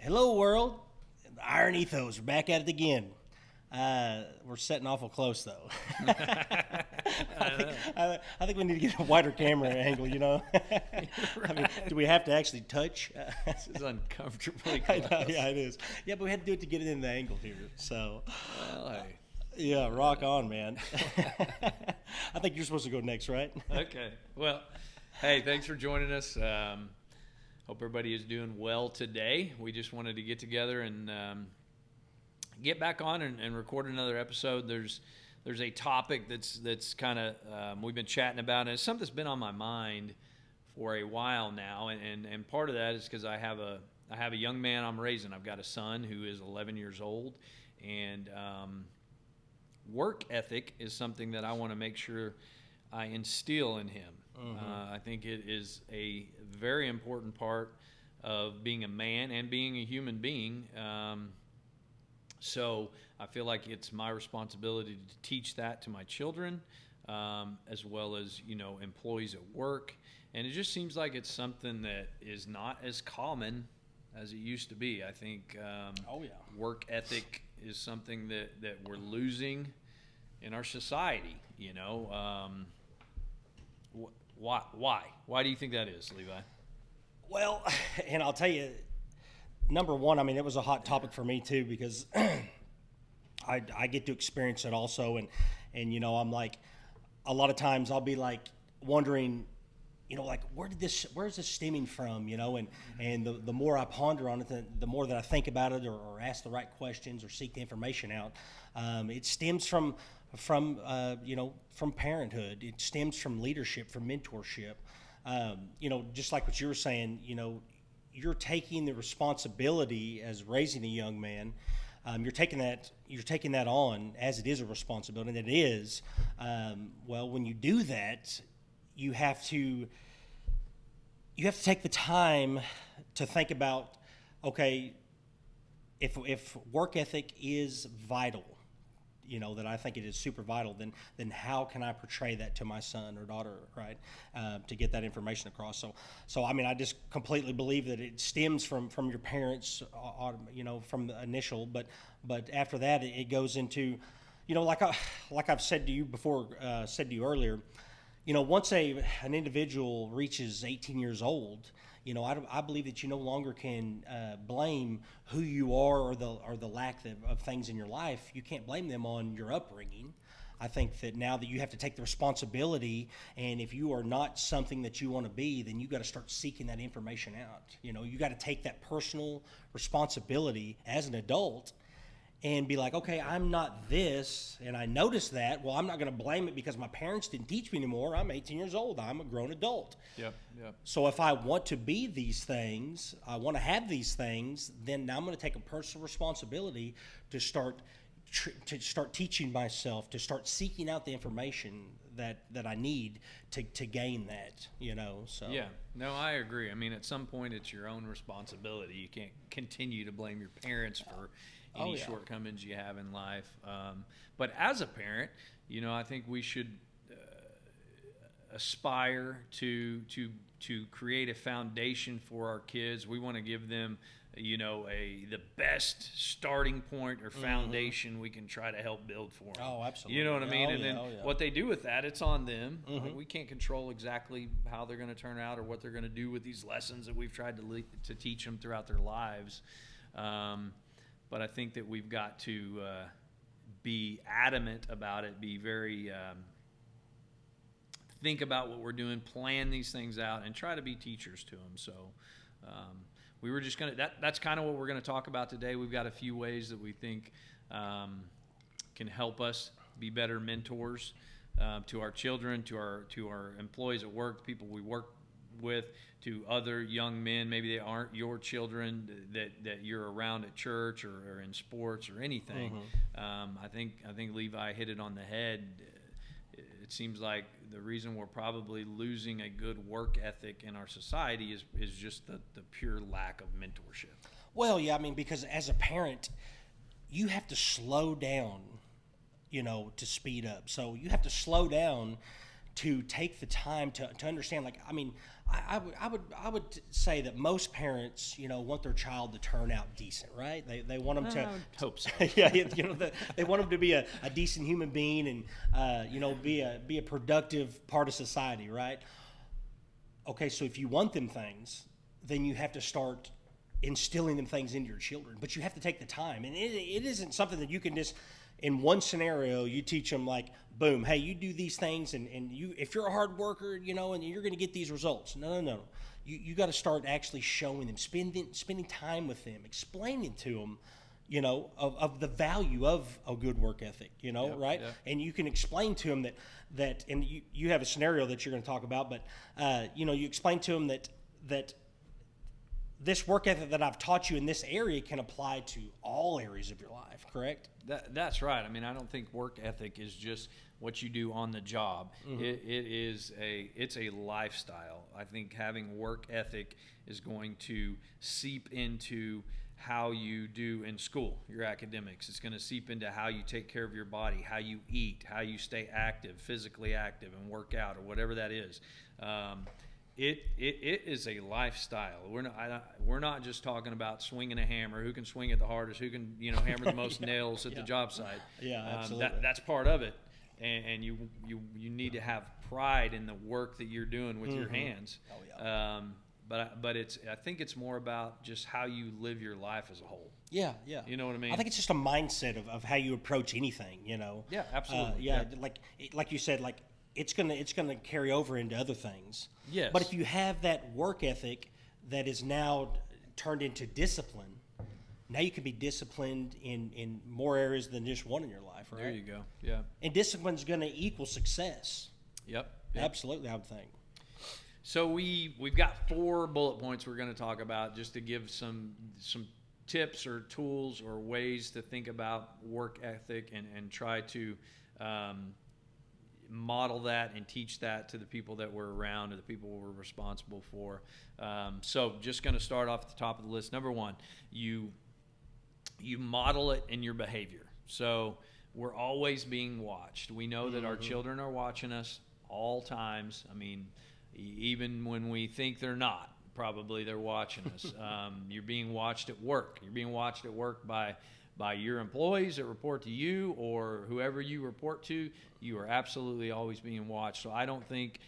Hello, world. The Iron Ethos. We're back at it again. We're setting awful close, though. I think we need to get a wider camera angle, you know? I mean, do we have to actually touch? This is uncomfortably I close. know, yeah, it is. Yeah, but we had to do it to get it in the angle here. So, Well, hey. yeah, rock on, man. I think you're supposed to go next, right? Okay. Well, hey, thanks for joining us. Hope everybody is doing well today. We just wanted to get together and get back on and record another episode. There's a topic that's kind of we've been chatting about, and it's something that's been on my mind for a while now. And part of that is because I have a young man I'm raising. I've got a son who is 11 years old, and work ethic is something that I want to make sure I instill in him. Mm-hmm. I think it is a very important part of being a man and being a human being. So I feel like it's my responsibility to teach that to my children, as well as, employees at work. And it just seems like it's something that is not as common as it used to be. I think work ethic is something that we're losing in our society, Why do you think that is, Levi? Well, and I'll tell you, number one, I mean, it was a hot topic for me too, because I get to experience it also. And I'm like, a lot of times I'll be like wondering, like, where's this stemming from, and the more I ponder on it, the more that I think about it or ask the right questions or seek the information out. It stems from parenthood. It stems from leadership, from mentorship. Just like what you were saying, you're taking the responsibility as raising a young man. You're taking that on as it is a responsibility, and it is. Well, when you do that, you have to take the time to think about, okay, if work ethic is vital, that I think it is super vital, then how can I portray that to my son or daughter, right? To get that information across. So I mean, I just completely believe that it stems from your parents, from the initial, but after that it goes into, like I've said to you before, said to you earlier, once an individual reaches 18 years old, I believe that you no longer can blame who you are or the lack of things in your life. You can't blame them on your upbringing. I think that now that you have to take the responsibility, and if you are not something that you want to be, then you got to start seeking that information out. You got to take that personal responsibility as an adult and be like, okay, I'm not this, and I noticed that. Well, I'm not going to blame it because my parents didn't teach me anymore. I'm 18 years old. I'm a grown adult. Yep. So if I want to be these things, I want to have these things, then I'm going to take a personal responsibility to start teaching myself, to start seeking out the information that I need to gain that, So Yeah, no, I agree. I mean, at some point, it's your own responsibility. You can't continue to blame your parents for any shortcomings you have in life. But as a parent, I think we should aspire to create a foundation for our kids. We want to give them, the best starting point or foundation we can try to help build for them. Oh, absolutely. You know what I mean? Oh, and then yeah. what they do with that, it's on them. We can't control exactly how they're going to turn out or what they're going to do with these lessons that we've tried to teach them throughout their lives. But I think that we've got to be adamant about it, be very think about what we're doing, plan these things out, and try to be teachers to them. So we were just going to that's kind of what we're going to talk about today. We've got a few ways that we think can help us be better mentors to our children, to our employees at work, the people we work with, to other young men. Maybe they aren't your children that you're around at church or in sports or anything. I think Levi hit it on the head. It seems like the reason we're probably losing a good work ethic in our society is just the pure lack of mentorship. Well, yeah, I mean, because as a parent, you have to slow down, to speed up. So you have to slow down to take the time to understand. Like, I mean, I would say that most parents, want their child to turn out decent, right? They want them to I would hope so. yeah, they want them to be a decent human being and be a productive part of society, right? Okay, so if you want them things, then you have to start instilling them things into your children, but you have to take the time, and it isn't something that you can just in one scenario you teach them like boom, hey, you do these things and you if you're a hard worker, and you're going to get these results. No. You got to start actually showing them, spending time with them, explaining to them of the value of a good work ethic, right? Yep. And you can explain to them that and you have a scenario that you're going to talk about, but you explain to them that this work ethic that I've taught you in this area can apply to all areas of your life, correct? That's right. I mean, I don't think work ethic is just what you do on the job. Mm-hmm. It's a lifestyle. I think having work ethic is going to seep into how you do in school, your academics. It's going to seep into how you take care of your body, how you eat, how you stay active, physically active, and work out, or whatever that is. It is a lifestyle. We're not just talking about swinging a hammer. Who can swing it the hardest? Who can hammer the most nails at the job site? Yeah, absolutely. That's part of it, and you need to have pride in the work that you're doing with your hands. Oh, yeah. But I think it's more about just how you live your life as a whole. Yeah. You know what I mean? I think it's just a mindset of how you approach anything. Yeah, absolutely. Like you said, like it's gonna carry over into other things. Yes. But if you have that work ethic that is now turned into discipline, now you can be disciplined in more areas than just one in your life, right? There you go. Yeah. And discipline's going to equal success. Yep. Absolutely, I would think. So we've got 4 bullet points we're going to talk about just to give some tips or tools or ways to think about work ethic and try to model that and teach that to the people that we're around or the people we're responsible for. So just going to start off at the top of the list. Number 1, you model it in your behavior. So we're always being watched. We know that our children are watching us all times. I mean, even when we think they're not, probably they're watching us. You're being watched at work. You're being watched at work by your employees that report to you or whoever you report to. You are absolutely always being watched. So I don't think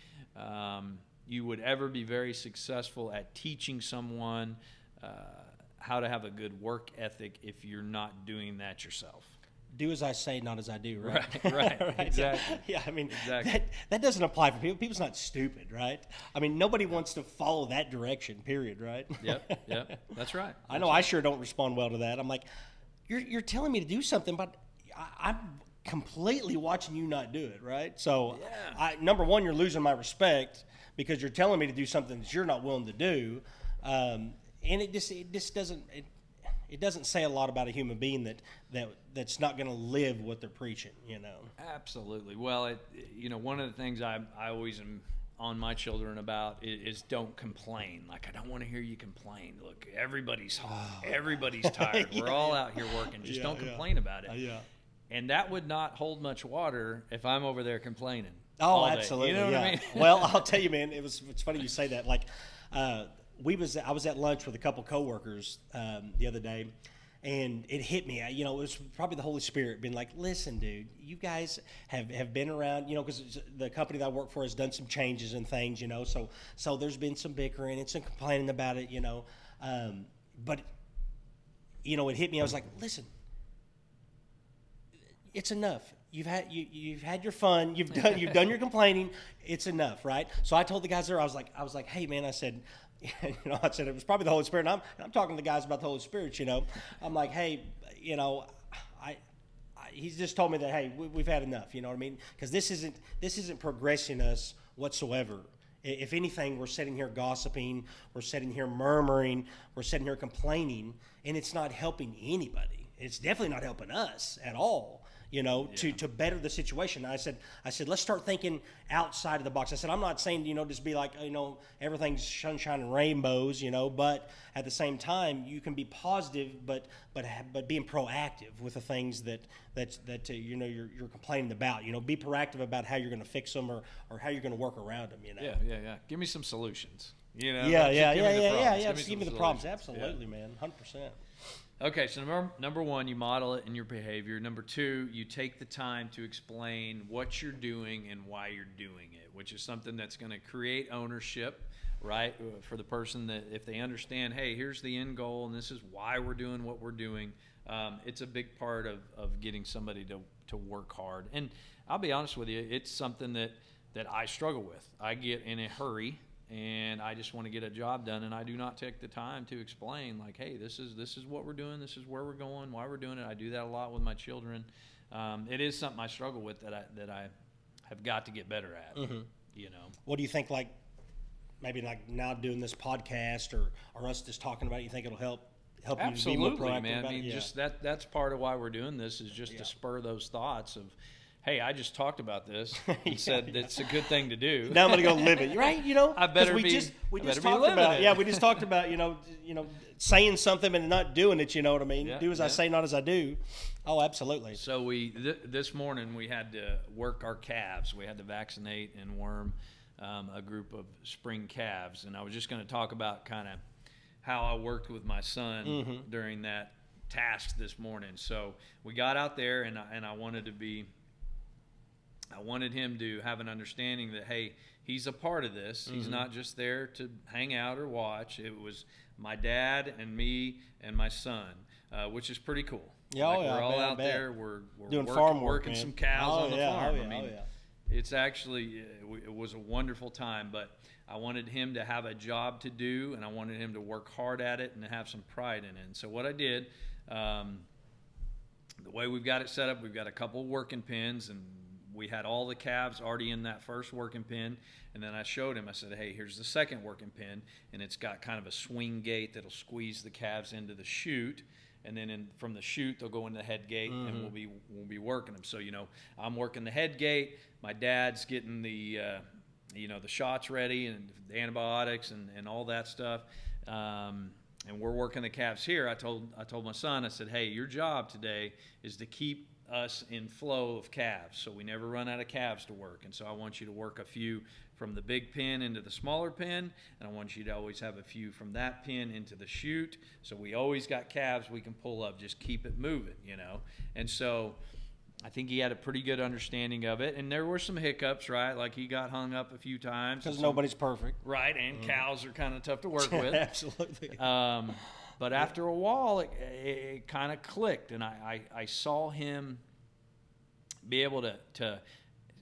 you would ever be very successful at teaching someone how to have a good work ethic if you're not doing that yourself. Do as I say, not as I do, right? Right. Exactly. Yeah, I mean, Exactly. that doesn't apply for people. People's not stupid, right? I mean, nobody wants to follow that direction, period, right? Yep. That's right. I know I sure don't respond well to that. I'm like, you're telling me to do something, but I'm completely watching you not do it, right? So, Yeah. Number 1, you're losing my respect because you're telling me to do something that you're not willing to do, and it just doesn't say a lot about a human being that's not going to live what they're preaching, Absolutely. Well, one of the things I always am on my children about is don't complain. Like, I don't want to hear you complain. Look, everybody's tired. We're all out here working. Just don't complain about it. Yeah. And that would not hold much water if I'm over there complaining. Oh, all day. absolutely. You know what I mean? Well, I'll tell you, man, it's funny you say that. Like, I was at lunch with a couple coworkers the other day, and it hit me. It was probably the Holy Spirit being like, "Listen, dude, you guys have been around, because the company that I work for has done some changes and things, So there's been some bickering and some complaining about it, But it hit me. I was like, "Listen, it's enough. You've had your fun. You've done your complaining. It's enough, right?" So I told the guys there. I was like, "Hey, man," I said. I said it was probably the Holy Spirit. And I'm talking to the guys about the Holy Spirit. I'm like, hey, he's just told me that, hey, we've had enough. You know what I mean? Because this isn't progressing us whatsoever. If anything, we're sitting here gossiping, we're sitting here murmuring, we're sitting here complaining, and it's not helping anybody. It's definitely not helping us at all. to better the situation. I said, let's start thinking outside of the box. I said, I'm not saying, just be like, everything's sunshine and rainbows, but at the same time, you can be positive, but being proactive with the things that you're complaining about. Be proactive about how you're going to fix them or how you're going to work around them. Yeah. Give me some solutions. Yeah. Just give me the problems. Absolutely, man. 100%. Okay, so number one, you model it in your behavior. Number two, you take the time to explain what you're doing and why you're doing it, which is something that's going to create ownership, right, for the person, that if they understand, hey, here's the end goal and this is why we're doing what we're doing. It's a big part of getting somebody to work hard. And I'll be honest with you, it's something that I struggle with. I get in a hurry and I just want to get a job done, and I do not take the time to explain, like, hey, this is what we're doing, this is where we're going, why we're doing it. I do that a lot with my children. It is something I struggle with that I have got to get better at. What do you think, like maybe like now doing this podcast or us just talking about it, you think it'll help you to be more proactive man. about I mean, it? just that's part of why we're doing this, is just to spur those thoughts of, hey, I just talked about this and said it's a good thing to do. Now I'm going to go live it, right? I better we be. just I better talked be living about it. Yeah, we just talked about saying something and not doing it. You know what I mean? Yeah, do as I say, not as I do. Oh, absolutely. So this morning we had to work our calves. We had to vaccinate and worm a group of spring calves, and I was just going to talk about kind of how I worked with my son during that task this morning. So we got out there, and I wanted him to have an understanding that, hey, he's a part of this. He's not just there to hang out or watch. It was my dad and me and my son, which is pretty cool. Yeah, we're all out there. We're doing farm work, working man. some cows on the farm. Yeah. It's actually, it was a wonderful time, but I wanted him to have a job to do, and I wanted him to work hard at it and to have some pride in it. And so what I did, the way we've got it set up, we've got a couple working pens, and we had all the calves already in that first working pen. And then I showed him, I said, hey, here's the second working pen, and it's got kind of a swing gate that'll squeeze the calves into the chute. And then from the chute, they'll go into the head gate, and we'll be working them. So, I'm working the head gate. My dad's getting the shots ready and the antibiotics and all that stuff. And we're working the calves here. I told my son, I said, hey, your job today is to keep us in flow of calves, so we never run out of calves to work. And so I want you to work a few from the big pen into the smaller pen, and I want you to always have a few from that pen into the chute, so we always got calves we can pull up. Just keep it moving, And so I think he had a pretty good understanding of it, and there were some hiccups, right? Like he got hung up a few times. Because nobody's perfect. Right, and cows are kind of tough to work with. Absolutely. But after a while, it kind of clicked, and I saw him be able to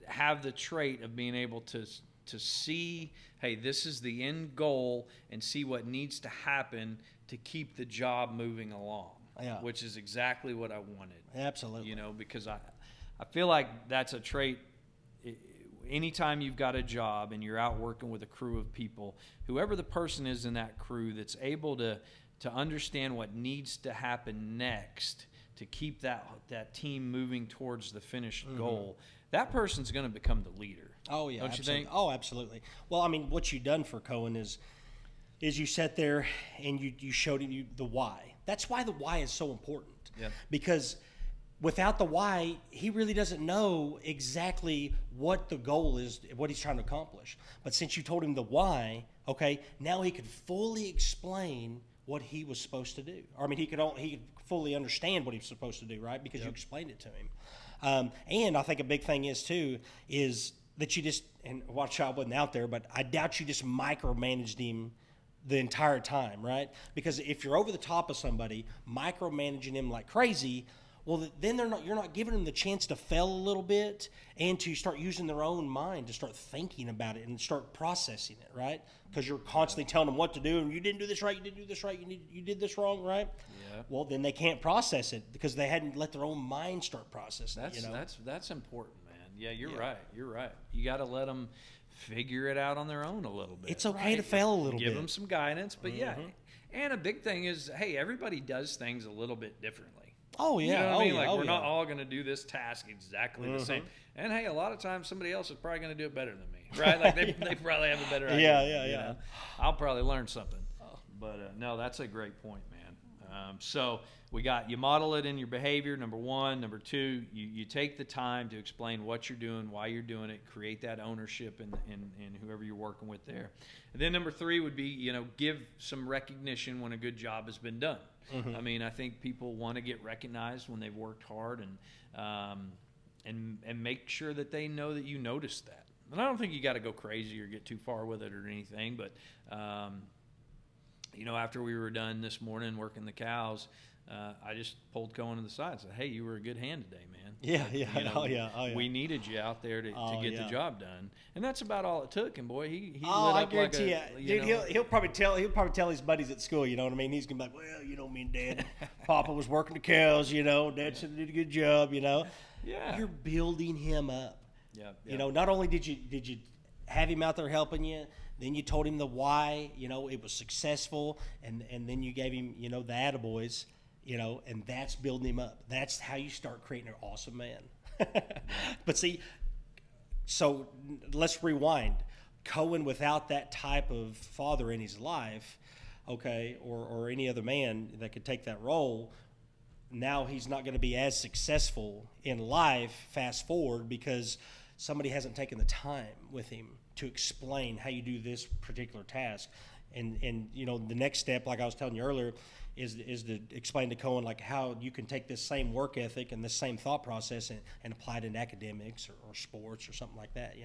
have the trait of being able to see, hey, this is the end goal, and see what needs to happen to keep the job moving along, which is exactly what I wanted. Absolutely. Because I feel like that's a trait. Anytime you've got a job and you're out working with a crew of people, whoever the person is in that crew that's able to understand what needs to happen next to keep that team moving towards the finished goal, that person's going to become the leader. Oh, yeah. Don't absolutely. you think? Oh, absolutely. Well, I mean, what you've done for Cohen is you sat there and you showed him the why. That's why the why is so important. Yeah. Because without the why, he really doesn't know exactly what the goal is, what he's trying to accomplish. But since you told him the why, okay, now he could fully explain what he was supposed to do. Or, I mean, he could fully understand what he was supposed to do, right? Because you explained it to him. And I think a big thing is that you just, and watch out, I wasn't out there, but I doubt you just micromanaged him the entire time, right? Because if you're over the top of somebody, micromanaging him like crazy, well, then you're not giving them the chance to fail a little bit and to start using their own mind to start thinking about it and start processing it, right? Because you're constantly telling them what to do, and you didn't do this right, you didn't do this right, you did this wrong, right? Yeah. Well, then they can't process it because they hadn't let their own mind start processing it. That's important, man. Yeah, you're right. You're right. You got to let them figure it out on their own a little bit. It's okay to fail a little bit. Give them some guidance, but yeah. And a big thing is, hey, everybody does things a little bit differently. Oh You know yeah, what oh I mean? yeah, Like oh we're yeah. not all going to do this task exactly the same. And hey, a lot of times somebody else is probably going to do it better than me, right? Like they probably have a better idea. Yeah, than me, yeah, you yeah. know? I'll probably learn something. But no, that's a great point, man. So we got you model it in your behavior. Number one, number two, you take the time to explain what you're doing, why you're doing it, create that ownership in whoever you're working with there. And then number three would be, give some recognition when a good job has been done. I mean, I think people want to get recognized when they've worked hard, and make sure that they know that you noticed that. And I don't think you got to go crazy or get too far with it or anything, but after we were done this morning working the cows, I just pulled Cohen to the side and said, "Hey, you were a good hand today, man. Yeah, oh yeah. We needed you out there to get yeah. the job done." And that's about all it took. And boy, he Oh, lit I up guarantee like a, you, dude. He'll probably tell his buddies at school. You know what I mean? He's gonna be like, "Well, me and Dad, Papa was working the cows. Dad said he did a good job. Yeah. You're building him up. Yeah. Not only did you have him out there helping you, then you told him the why. It was successful, and then you gave him the attaboys. And that's building him up. That's how you start creating an awesome man. But see, so let's rewind. Cohen, without that type of father in his life, okay, or any other man that could take that role, now he's not going to be as successful in life, fast forward, because somebody hasn't taken the time with him to explain how you do this particular task. And the next step, like I was telling you earlier, is to explain to Cohen like how you can take this same work ethic and this same thought process and apply it in academics or sports or something like that.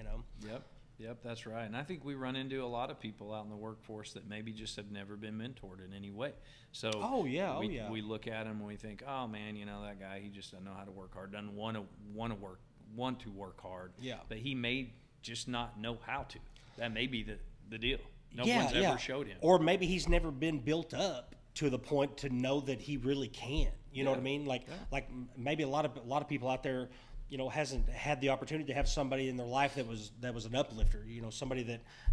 Yep, that's right. And I think we run into a lot of people out in the workforce that maybe just have never been mentored in any way. So we look at them and we think, oh man, that guy, he just doesn't know how to work hard, doesn't want to work hard. Yeah. But he may just not know how to. That may be the deal. No one's ever showed him. Or maybe he's never been built up to the point to know that he really can. You know what I mean? Like maybe a lot of people out there, hasn't had the opportunity to have somebody in their life that was an uplifter. Somebody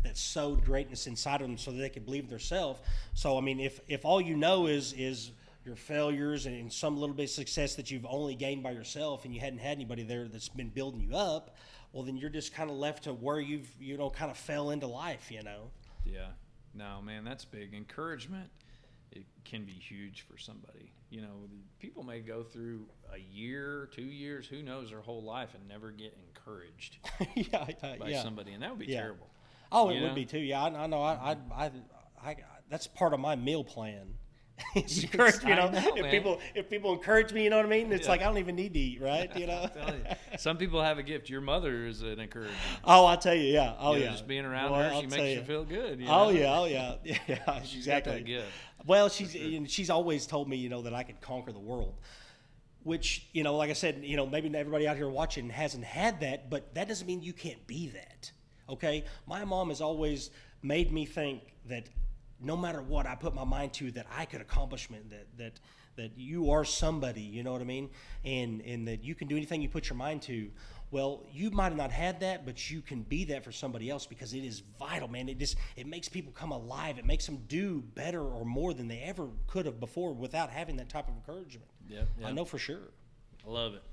that sowed greatness inside of them so that they could believe in themselves. So I mean, if all you know is your failures and some little bit of success that you've only gained by yourself, and you hadn't had anybody there that's been building you up, well then you're just kind of left to where you've kind of fell into life. Yeah. No, man, that's big. Encouragement, it can be huge for somebody. People may go through a year, 2 years, who knows, their whole life and never get encouraged by somebody, and that would be terrible. Oh, it would be too. Yeah, I know. I that's part of my meal plan. It's encourage, if people encourage me, you know what I mean? It's like I don't even need to eat, right? Some people have a gift. Your mother is an encouragement. Oh, I'll tell you, yeah. Oh, yeah. Just being around her, she makes you feel good. Oh, yeah. Yeah, She's exactly. got that gift. Well, she's always told me, that I could conquer the world. Which, like I said, maybe everybody out here watching hasn't had that, but that doesn't mean you can't be that. Okay? My mom has always made me think that no matter what I put my mind to, that I could accomplish that you are somebody, you know what I mean? And that you can do anything you put your mind to. Well, you might have not had that, but you can be that for somebody else, because it is vital, man. It makes people come alive. It makes them do better or more than they ever could have before without having that type of encouragement. Yep. I know for sure. I love it.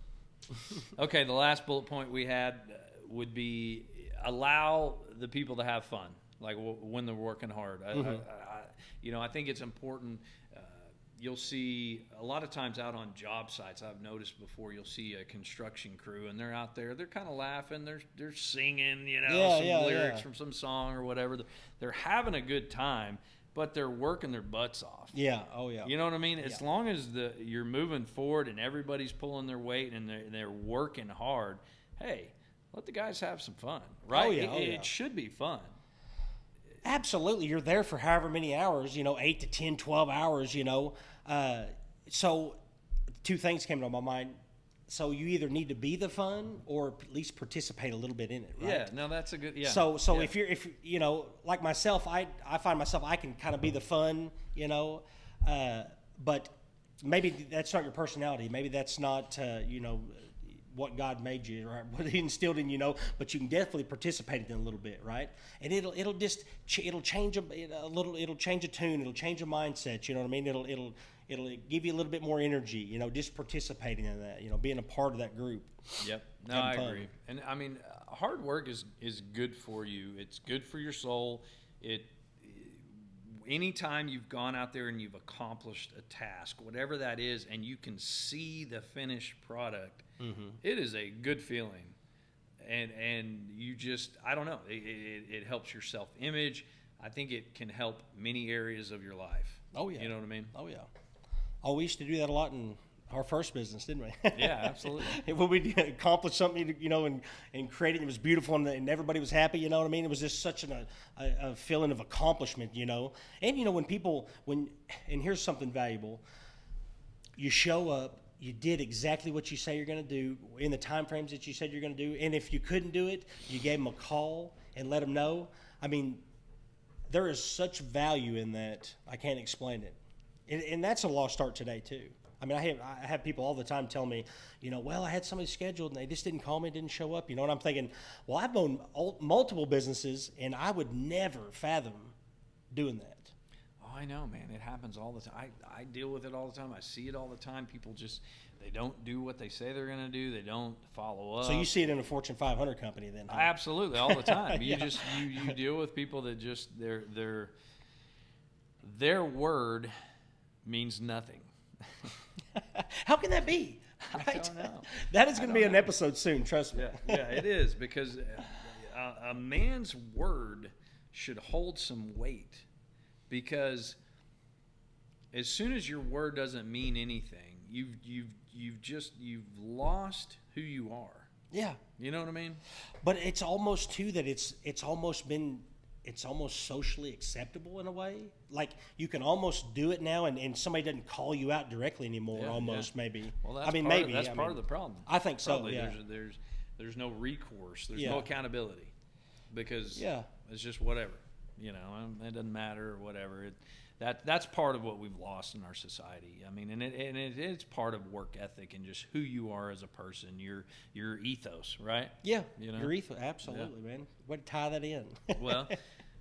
Okay, the last bullet point we had would be allow the people to have fun. Like when they're working hard. I think it's important. You'll see a lot of times out on job sites, I've noticed before, you'll see a construction crew and they're out there, they're kind of laughing, they're singing, some lyrics from some song or whatever. They're having a good time, but they're working their butts off. Yeah, oh yeah. You know what I mean? As long as you're moving forward and everybody's pulling their weight and they're working hard, hey, let the guys have some fun, right? Oh yeah, it should be fun. Absolutely. You're there for however many hours, 8 to 10, 12 hours, So two things came to my mind. So you either need to be the fun or at least participate a little bit in it, right? Yeah, no, that's a good, So if like myself, I find myself, I can kind of be the fun, but maybe that's not your personality. Maybe that's not, what God made you, right? What He instilled in you, but you can definitely participate in it a little bit, right? And it'll change a little. It'll change a tune. It'll change a mindset. You know what I mean? it'll give you a little bit more energy, you know, just participating in that, you know, being a part of that group. Yep. No, Having I fun. agree. And I mean, hard work is good for you. It's good for your soul. Anytime you've gone out there and you've accomplished a task, whatever that is, and you can see the finished product, it is a good feeling. And you just, I don't know, it helps your self-image. I think it can help many areas of your life. Oh, yeah. You know what I mean? Oh, yeah. Oh, we used to do that a lot in our first business, didn't we? Yeah, absolutely. When we accomplished something, you know, and created it was beautiful and everybody was happy, you know what I mean? It was just such a feeling of accomplishment, you know. And, you know, and here's something valuable. You show up, you did exactly what you say you're going to do in the time frames that you said you're going to do. And if you couldn't do it, you gave them a call and let them know. I mean, there is such value in that. I can't explain it. And that's a lost art today, too. I mean, I have people all the time tell me, you know, well, I had somebody scheduled and they just didn't call me, didn't show up. You know, and I'm thinking, well, I've owned multiple businesses and I would never fathom doing that. Oh, I know, man. It happens all the time. I deal with it all the time. I see it all the time. People just, they don't do what they say they're going to do. They don't follow up. So you see it in a Fortune 500 company then, huh? Absolutely, all the time. Yeah. You deal with people that just their word means nothing. How can that be? I Right? don't know. That is going to be don't an know. episode soon, trust me. Yeah, it is, because a man's word should hold some weight, because as soon as your word doesn't mean anything, you've lost who you are. Yeah. You know what I mean? But it's almost too that it's almost socially acceptable in a way. Like you can almost do it now, and somebody doesn't call you out directly anymore. Yeah, almost yeah. maybe. Well, that's I mean, part maybe of, part of the problem. I think so. Probably. Yeah. There's no recourse. There's Yeah. no accountability, because Yeah. it's just whatever. You know, it doesn't matter or whatever. That's part of what we've lost in our society. I mean, and it is part of work ethic and just who you are as a person, your ethos, right? Yeah. You know? Your ethos, absolutely, man. Way to tie that in. Well,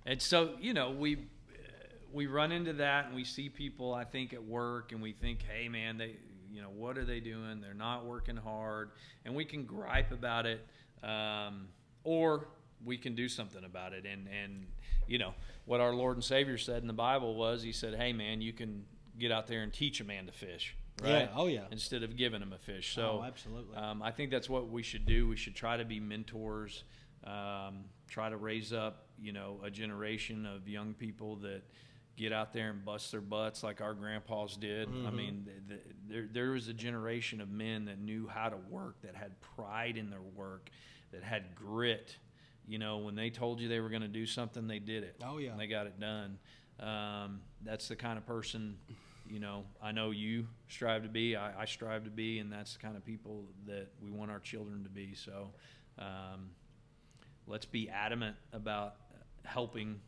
and so, you know, we run into that, and we see people, I think, at work, and we think, hey, man, you know, what are they doing? They're not working hard, and we can gripe about it, or we can do something about it. And you know, what our Lord and Savior said in the Bible was, he said, hey, man, you can get out there and teach a man to fish, right? Yeah. Oh, yeah. Instead of giving him a fish. So, Oh, absolutely. I think that's what we should do. We should try to be mentors, try to raise up, you know, a generation of young people that get out there and bust their butts like our grandpas did. I mean, there was a generation of men that knew how to work, that had pride in their work, that had grit. You know, when they told you they were going to do something, they did it. Oh, yeah. And they got it done. That's the kind of person, you know, I know you strive to be, I strive to be, and that's the kind of people that we want our children to be. So let's be adamant about helping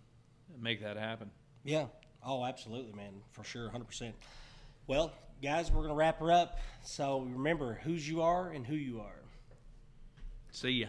make that happen. Yeah. Oh, absolutely, man. For sure, 100%. Well, guys, we're going to wrap her up. So remember whose you are and who you are. See ya.